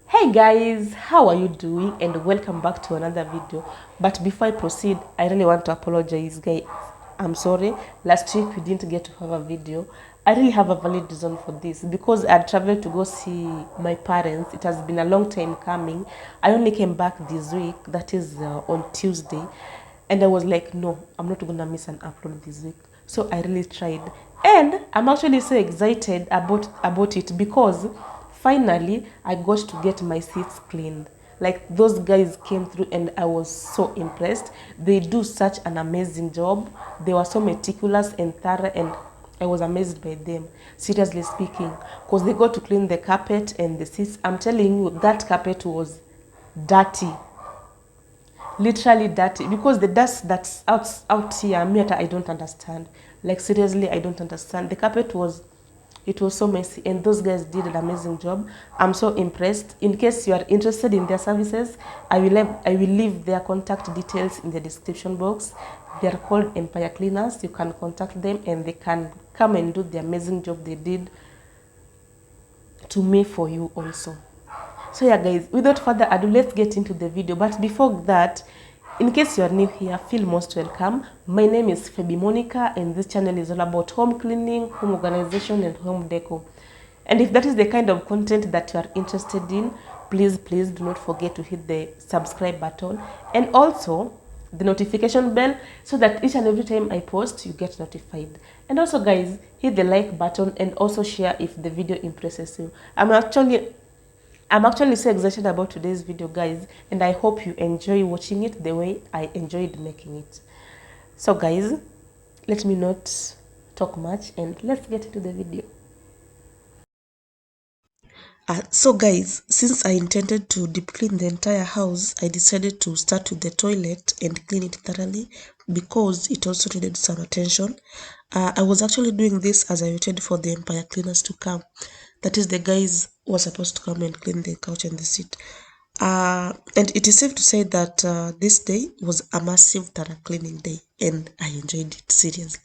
Hey guys, how are you doing? And welcome back to another video. But before I proceed, I really want to apologize, guys. I'm sorry, last week we didn't get to have a video. I really have a valid reason for this, because I traveled to go see my parents. It has been a long time coming. I only came back this week, that is on Tuesday, and I was like, no, I'm not gonna miss an upload this week. So I really tried, and I'm actually so excited about it, because finally I got to get my seats cleaned. Like, those guys came through and I was so impressed. They do such an amazing job. They were so meticulous and thorough, and I was amazed by them, seriously speaking, because they got to clean the carpet and the seats. I'm telling you, that carpet was dirty, literally dirty, because the dust that's out here, I don't understand. Like, seriously, I don't understand. The carpet was, it was so messy, and those guys did an amazing job. I'm so impressed. In case you are interested in their services, I will leave their contact details in the description box. They are called Empire Cleaners. You can contact them and they can come and do the amazing job they did to me for you also. So yeah guys, without further ado, let's get into the video. But before that, in case you are new here, feel most welcome. My name is Phoebe Monicah, and this channel is all about home cleaning, home organization, and home decor. And if that is the kind of content that you are interested in, please do not forget to hit the subscribe button and also the notification bell, so that each and every time I post, you get notified. And also guys, hit the like button and also share if the video impresses you. I'm actually so excited about today's video, guys, and I hope you enjoy watching it the way I enjoyed making it. So guys, let me not talk much and let's get into the video. So guys, since I intended to deep clean the entire house, I decided to start with the toilet and clean it thoroughly, because it also needed some attention. I was actually doing this as I waited for the Empire Cleaners to come. That is, the guys who were supposed to come and clean the couch and the seat. And it is safe to say that this day was a massive thorough cleaning day, and I enjoyed it, seriously.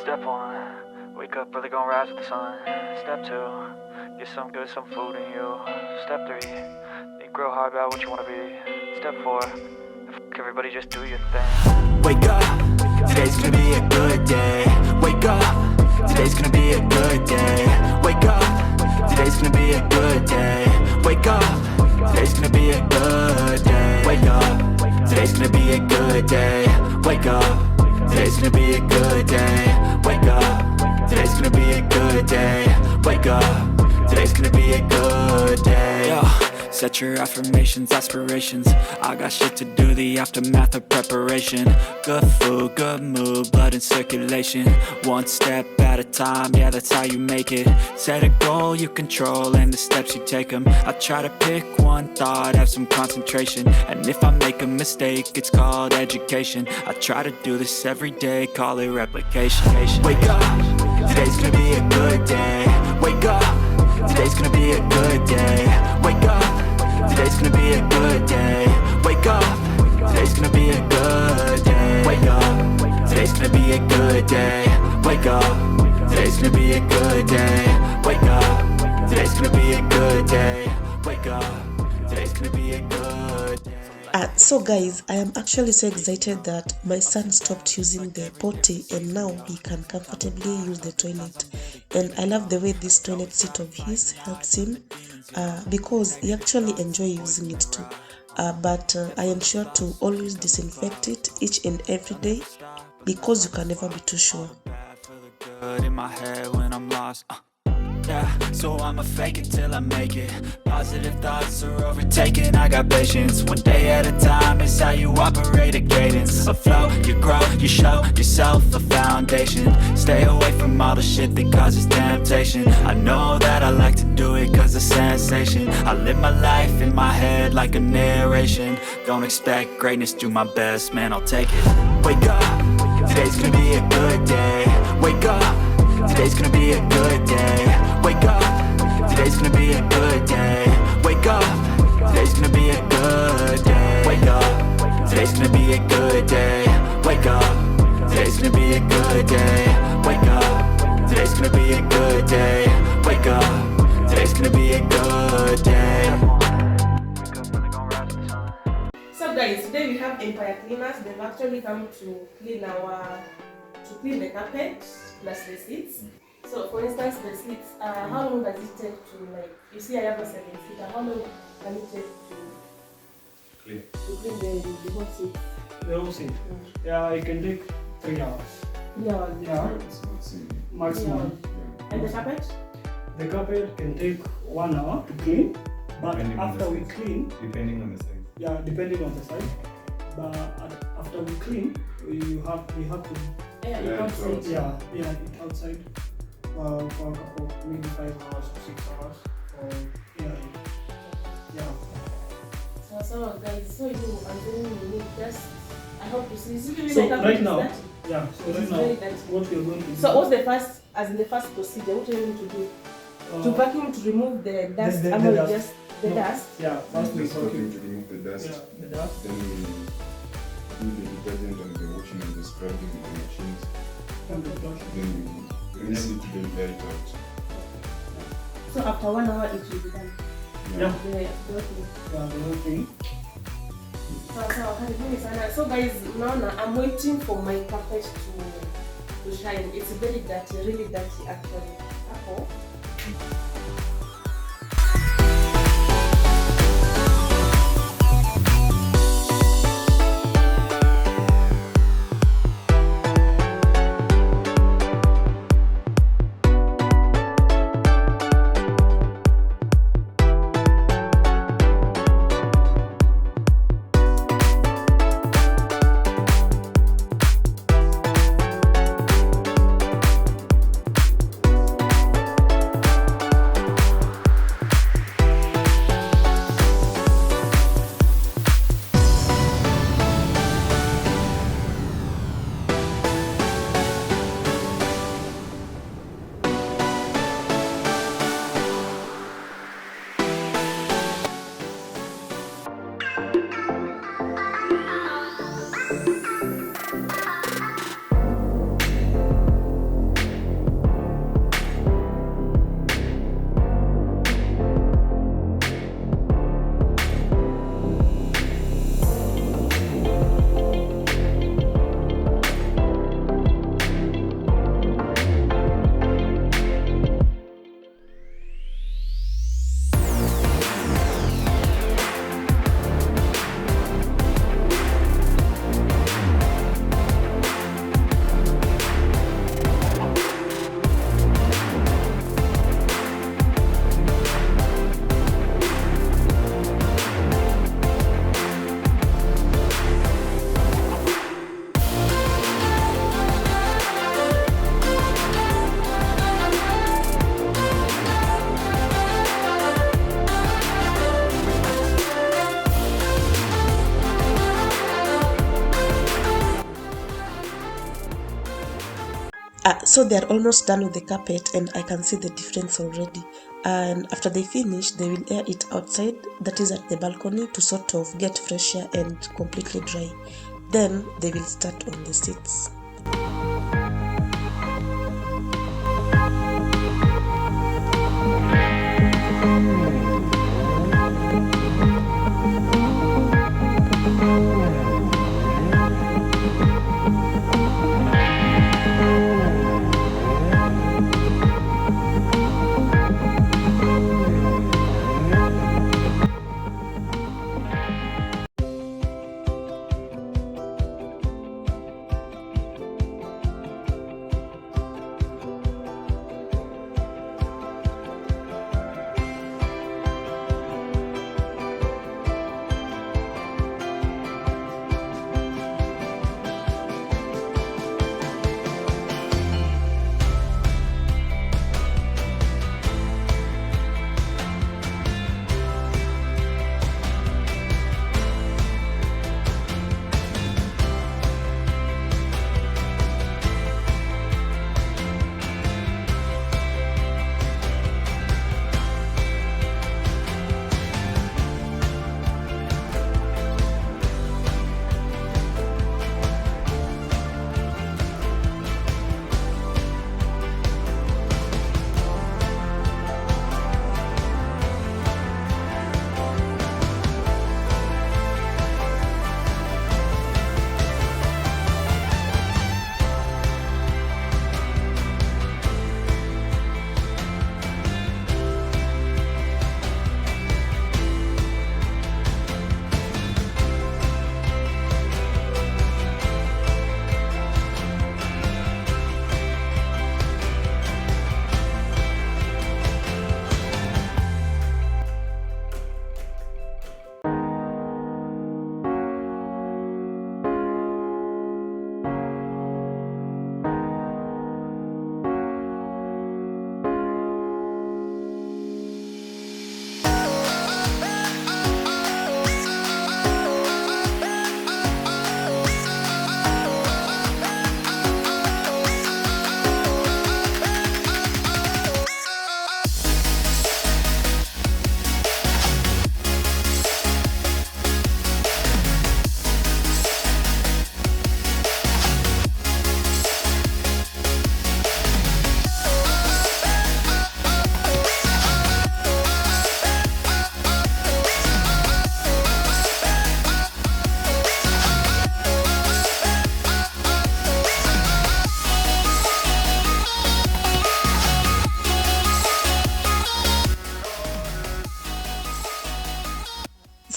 Step 1, wake up early, gonna rise with the sun. Step 2, get some good, some food in you. Step 3, think real hard about what you wanna be. Step 4, everybody just do your thing. Wake up, today's gonna be a good day. Wake up, today's gonna be a good day. Wake up, today's gonna be a good day. Wake up, today's gonna be a good day. Wake up, today's gonna be a good day. Wake up, today's gonna be a good day. Wake up, today's gonna be a good day. Wake up, today's gonna be a good day. Yo, set your affirmations, aspirations. I got shit to do, the aftermath of preparation. Good food, good mood, blood in circulation. One step at a time, yeah, that's how you make it. Set a goal you control and the steps you take them. I try to pick one thought, have some concentration. And if I make a mistake, it's called education. I try to do this every day, call it replication. Wake up, today's gonna be a good day. Wake up, today's gonna be a good day. Wake up, today's gonna be a good day. Wake up, today's gonna be a good day. Wake up, today's gonna be a good day. Wake up, today's gonna be a good day. Wake up, today's gonna be a good day. Wake up, today's gonna be a good day. So guys, I am actually so excited that my son stopped using the potty and now he can comfortably use the toilet. And I love the way this toilet seat of his helps him because he actually enjoys using it too. But I ensure to always disinfect it each and every day because you can never be too sure. Good in my head when I'm lost. Yeah, so I'ma fake it till I make it. Positive thoughts are overtaken, I got patience. One day at a time is how you operate a cadence. A flow, you grow, you show yourself a foundation. Stay away from all the shit that causes temptation. I know that I like to do it cause it's sensation. I live my life in my head like a narration. Don't expect greatness, do my best, man, I'll take it. Wake up, today's gonna be a good day. Wake up, today's gonna be a good day. Wake up, today's gonna be a good day. Wake up, today's gonna be a good day. Wake up, today's gonna be a good day. Wake up, today's gonna be a good day. Wake up, today's gonna be a good day. Wake up, today's gonna be a good day. So guys, today we have Empire Cleaners. They've actually come to clean the carpet plus the seats. So for instance, the seats, how long does it take to, like, you see I have a 7-seater, how long can it take to clean the whole seat? The whole seat? Yeah, it can take 3 hours. 3 hours? Yeah, maximum. And the carpet? The carpet can take 1 hour to clean, but Depending after we clean, depending on the size. yeah, depending on the size, but after we clean, we have to it outside for a couple, maybe 5 hours to 6 hours, or yeah. So guys, so you are doing you need just, I hope you see. So right now, what we are going to do. So what's the first procedure? What are you going to do? To vacuum to remove the dust, the dust. dust. The dust. Yeah, first we vacuum to remove the dust. Yeah, the dust. Then we do the detergent and the washing and the scrubbing with the machines. And the brush. Then we rinse it, then dry it out. So after 1 hour it will be done. Yeah. The whole thing. So guys, now I'm waiting for my carpet to shine. It's very dirty, really dirty actually. Apple. So they're almost done with the carpet and I can see the difference already. And after they finish, they will air it outside, that is at the balcony, to sort of get fresh air and completely dry. Then they will start on the seats.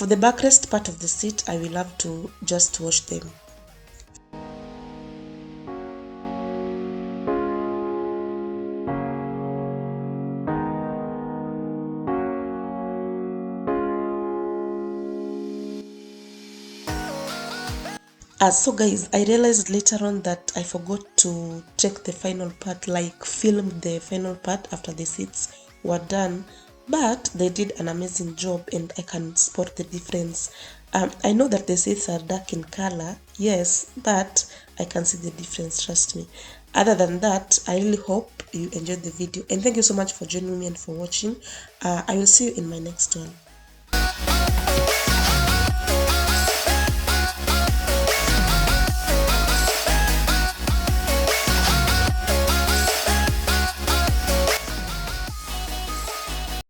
For the backrest part of the seat, I will have to just wash them. So guys, I realized later on that I forgot to check the final part, like film the final part after the seats were done, but they did an amazing job and I can spot the difference. I know that the seats are dark in color, yes, but I can see the difference, trust me. Other than that, I really hope you enjoyed the video and thank you so much for joining me and for watching. I will see you in my next one.